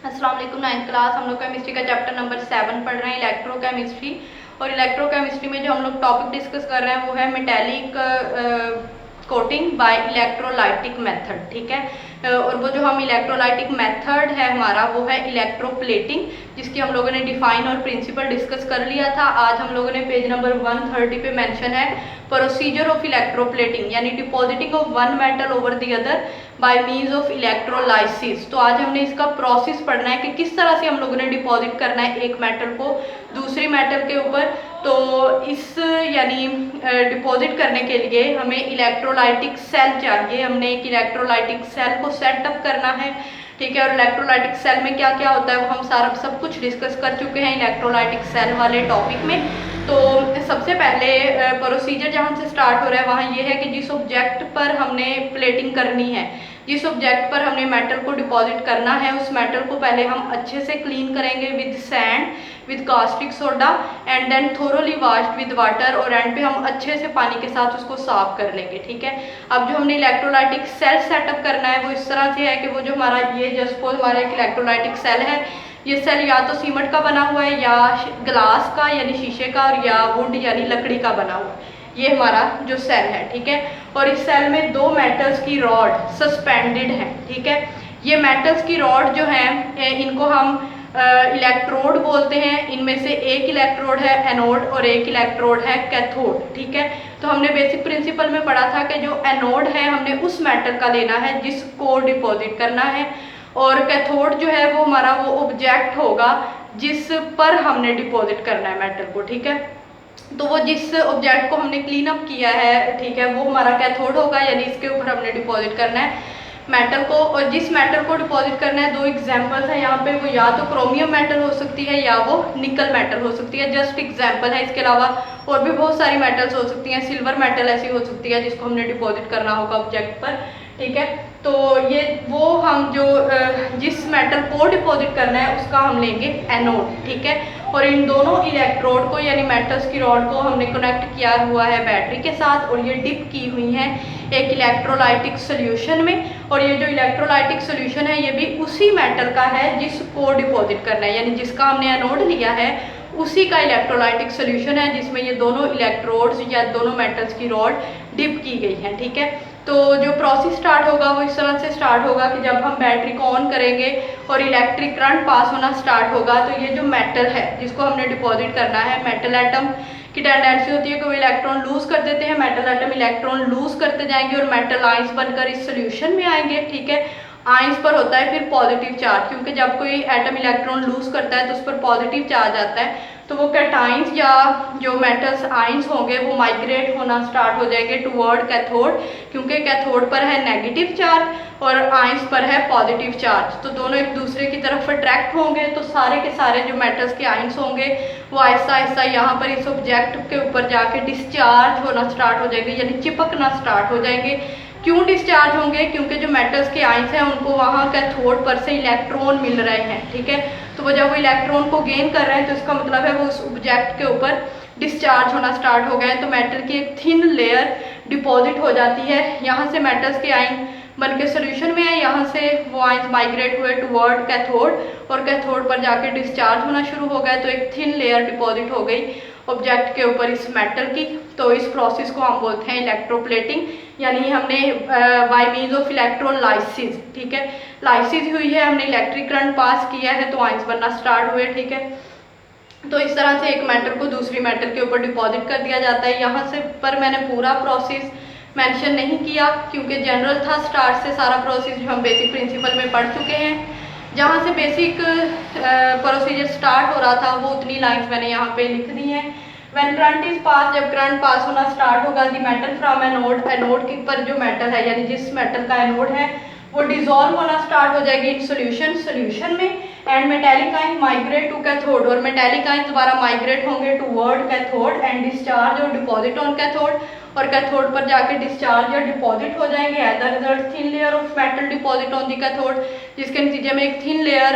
अस्सलाम वालेकुम। 9th class हम लोग केमिस्ट्री का चैप्टर नंबर 7 पढ़ रहे हैं, इलेक्ट्रोकेमिस्ट्री। और इलेक्ट्रोकेमिस्ट्री में जो हम लोग टॉपिक डिस्कस कर रहे हैं वो है metallic coating by electrolytic method. ठीक है, और वो जो हम इलेक्ट्रोलाइटिक मेथड है हमारा वो है इलेक्ट्रोप्लेटिंग, जिसकी हम लोगों ने डिफाइन और प्रिंसिपल डिस्कस कर लिया था। आज हम लोगों ने पेज नंबर 130 पे मेंशन है प्रोसीजर ऑफ इलेक्ट्रोप्लेटिंग, यानी depositing of one metal over the other by means of electrolysis. तो आज हमने इसका प्रोसेस पढ़ना है कि किस तरह से हम लोगों ने डिपॉजिट करना है एक मेटल को दूसरी मेटल के ऊपर। तो इस यानी डिपॉजिट करने के लिए हमें इलेक्ट्रोलाइटिक सेल चाहिए। हमने एक इलेक्ट्रोलाइटिक सेल को सेटअप करना है। ठीक है, और इलेक्ट्रोलाइटिक सेल में क्या क्या होता है वो हम सारा सब कुछ डिस्कस कर चुके हैं इलेक्ट्रोलाइटिक सेल वाले टॉपिक में। तो सबसे पहले प्रोसीजर जहाँ से स्टार्ट हो रहा है वहाँ ये है कि जिस ऑब्जेक्ट पर हमने प्लेटिंग करनी है, जिस ऑब्जेक्ट पर हमने मेटल को डिपॉजिट करना है, उस मेटल को पहले हम अच्छे से क्लीन करेंगे with sand, with caustic soda and then thoroughly washed with water, और एंड पे हम अच्छे से पानी के साथ उसको साफ कर लेंगे। ठीक है, अब जो हमने इलेक्ट्रोलाइटिक सेल सेटअप करना है वो इस तरह से है कि वो जो हमारा ये जस्ट सपोज हमारा एक इलेक्ट्रोलाइटिक सेल है, ये सेल या तो सीमेंट का बना हुआ है या ग्लास का यानी शीशे का, और या वुड यानी लकड़ी का बना हुआ है। ये हमारा जो सेल है। ठीक है, और इस सेल में दो मेटल्स की रॉड सस्पेंडेड है। ठीक है, ये मेटल्स की रॉड जो है इनको हम इलेक्ट्रोड बोलते हैं। इनमें से एक इलेक्ट्रोड है एनोड और एक इलेक्ट्रोड है कैथोड। ठीक है, तो हमने बेसिक प्रिंसिपल में पढ़ा था कि जो एनोड है हमने उस मेटल का लेना है जिसको डिपॉजिट करना है, और कैथोड जो है वो हमारा वो ऑब्जेक्ट होगा जिस पर हमने डिपॉजिट करना है मेटल को। ठीक है, तो वो जिस ऑब्जेक्ट को हमने क्लीन अप किया है, ठीक है, वो हमारा कैथोड होगा, यानी इसके ऊपर हमने डिपॉजिट करना है मेटल को। और जिस मेटल को डिपॉजिट करना है, दो एग्जांपल्स हैं यहाँ पे, वो या तो क्रोमियम मेटल हो सकती है या वो निकल मेटल हो सकती है। जस्ट एग्जांपल है, इसके अलावा और भी बहुत सारी मेटल्स हो सकती हैं। सिल्वर मेटल ऐसी हो सकती है जिसको हमने डिपॉजिट करना होगा ऑब्जेक्ट पर। ठीक है, तो ये वो हम जो जिस मेटल को डिपॉजिट करना है उसका हम लेंगे एनोड। ठीक है, और इन दोनों इलेक्ट्रोड को यानी मेटल्स की रॉड को हमने कनेक्ट किया हुआ है बैटरी के साथ, और ये डिप की हुई हैं एक इलेक्ट्रोलाइटिक सोल्यूशन में। और ये जो इलेक्ट्रोलाइटिक सोल्यूशन है ये भी उसी मेटल का है जिसको डिपॉजिट करना है, यानी जिसका हमने एनोड लिया है उसी का इलेक्ट्रोलाइटिक सोल्यूशन है जिसमें ये दोनों इलेक्ट्रोड्स या दोनों मेटल्स की रॉड डिप की गई है। ठीक है, तो जो प्रोसेस स्टार्ट होगा वो इस तरह से स्टार्ट होगा कि जब हम बैटरी को ऑन करेंगे और इलेक्ट्रिक करंट पास होना स्टार्ट होगा, तो ये जो मेटल है जिसको हमने डिपॉजिट करना है, मेटल एटम की टेंडेंसी होती है कि वो इलेक्ट्रॉन लूज कर देते हैं। मेटल एटम इलेक्ट्रॉन लूज करते जाएंगे और मेटल आइंस बनकर इस सोल्यूशन में आएंगे। ठीक है, आइंस पर होता है फिर पॉजिटिव चार्ज, क्योंकि जब कोई एटम इलेक्ट्रॉन लूज करता है तो उस पर पॉजिटिव चार्ज आता है, तो वो कैटाइंस या जो मेटल्स आइंस होंगे वो माइग्रेट होना स्टार्ट हो जाएंगे टुवर्ड कैथोड, क्योंकि कैथोड पर है नेगेटिव चार्ज और आइंस पर है पॉजिटिव चार्ज। तो दोनों एक दूसरे की तरफ अट्रैक्ट होंगे, तो सारे के सारे जो मेटल्स के आइंस होंगे वो आहिस्ता आहिस्ता यहाँ पर इस ऑब्जेक्ट के ऊपर जाके डिस्चार्ज होना स्टार्ट हो जाएंगे, यानी चिपकना स्टार्ट हो जाएंगे। क्यों डिस्चार्ज होंगे? क्योंकि जो मेटल्स के आइंस हैं उनको वहाँ कैथोड पर से इलेक्ट्रॉन मिल रहे हैं। ठीक है, तो वो जब वो इलेक्ट्रॉन को गेन कर रहे हैं तो इसका मतलब है वो उस ऑब्जेक्ट के ऊपर डिस्चार्ज होना स्टार्ट हो गए हैं। तो मेटल की एक थिन लेयर डिपॉजिट हो जाती है, यहाँ से मेटल्स के आइन बन के सोल्यूशन में है, यहाँ से वो आइंस माइग्रेट हुए टुवर्ड कैथोड और कैथोड पर जाके डिस्चार्ज होना शुरू हो गया, तो एक थिन लेयर डिपॉजिट हो गई ऑब्जेक्ट के ऊपर इस मेटल की। तो इस प्रोसेस को हम बोलते हैं इलेक्ट्रोप्लेटिंग, यानी हमने बाय मीन्स ऑफ इलेक्ट्रोलाइसिस। ठीक है, लाइसिस हुई है, हमने इलेक्ट्रिक करंट पास किया है तो आइंस बनना स्टार्ट हुए। ठीक है, तो इस तरह से एक मेटल को दूसरी मेटल के ऊपर डिपॉजिट कर दिया जाता है। यहाँ से पर मैंने पूरा प्रोसेस मेंशन नहीं किया क्योंकि जनरल था, स्टार्ट से सारा प्रोसेस जो हम बेसिक प्रिंसिपल में पढ़ चुके हैं। जहाँ से बेसिक प्रोसीजर स्टार्ट हो रहा था वो उतनी लाइंस मैंने यहाँ पे लिख दी हैं। व्हेन करंट इज पास, जब करंट पास होना स्टार्ट होगा दी मेटल फ्रॉम एनोड, एनोड के पर जो मेटल है यानी जिस मेटल का एनोड है वो डिजोल्व होना स्टार्ट हो जाएगी इन सोल्यूशन में, and metallic ion migrate to cathode, और मेटेलिक आइन दोबारा माइग्रेट होंगे टूवर्ड कैथोड एंड डिस्चार्ज और डिपॉजिट ऑन कैथोड, और कैथोड पर जाके डिस्चार्ज या डिपॉजिट हो जाएंगे as a result thin layer of metal deposit on the cathode, जिसके नतीजे में एक थिन लेयर